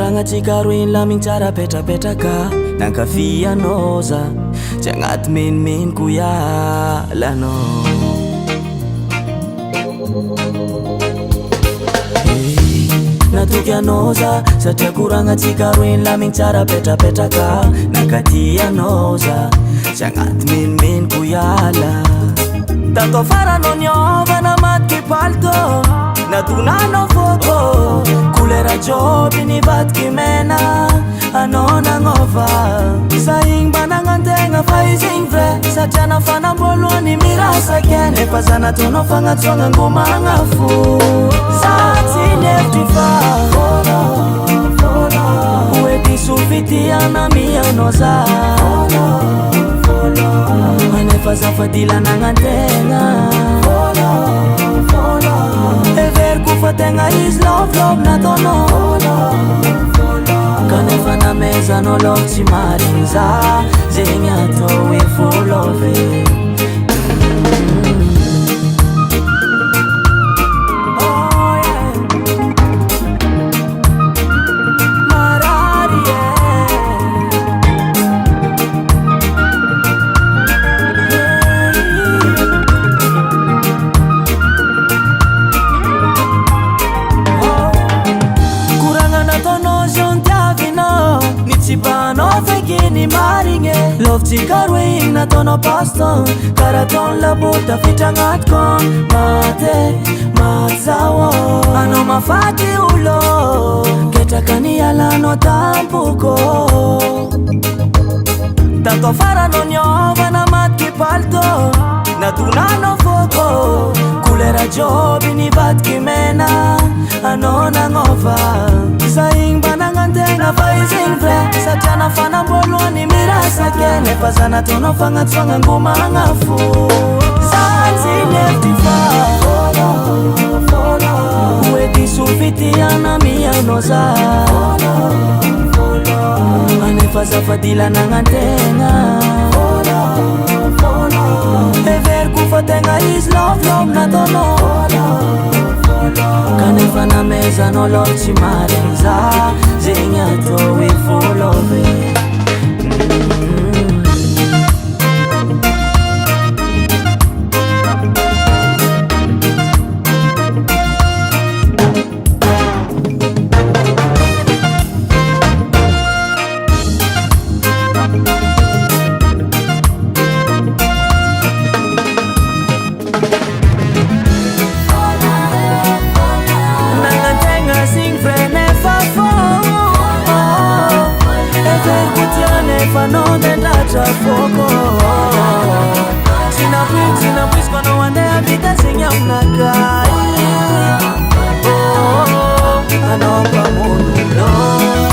Takorangatsika roy lamigny tsara petrapetraka nankafianao za tsy agnaty menimeniko ialanao. Natoky anao za satria korangatsika roy lamigny tsara petrapetraka nankatianao za tsy agnaty menimeniko iala. Tato faranao niovana matiky palto natonanao foko kolera joby nivadiky mena anao nagnova sa igny mba nagnantegna fa izy igny vrai satria nafanamboalohany mirasake nefa za nataonao fagnatsoagna angomagna fo za tsy nefitry fa hoe diso fitiana mianao za nefa za fadila nagnantegna everiko fa tegna izy lovolov nataonao kanefa namezanao lov tsy marigny za zegny atao hoe volove. Lovtsika roy igny nataonao paston karaha ataony labota fitra agnatiko maty zao anao mafaty olo ketraka nialanao tampoko tato faranao niovana matiky palto natonanao foko kolera joby nivadiky mena anao nagnova sa igny mba nagnantegna fa izy igny vrai satria nafanamboalohany mirasake nefa za nataonao fagnatsoagna angomagna fo za tsy nefitry fa hoe diso fitiana mianao za nefa za fadila nagnantegna everiko fa tegna izy lovolov nataonao kanefa namezanao lov tsy marigny za zegny atao hoe volove. Fanao ndendratra foko Sinaprisiko anao andeha vita zegny aminakay anao mpamono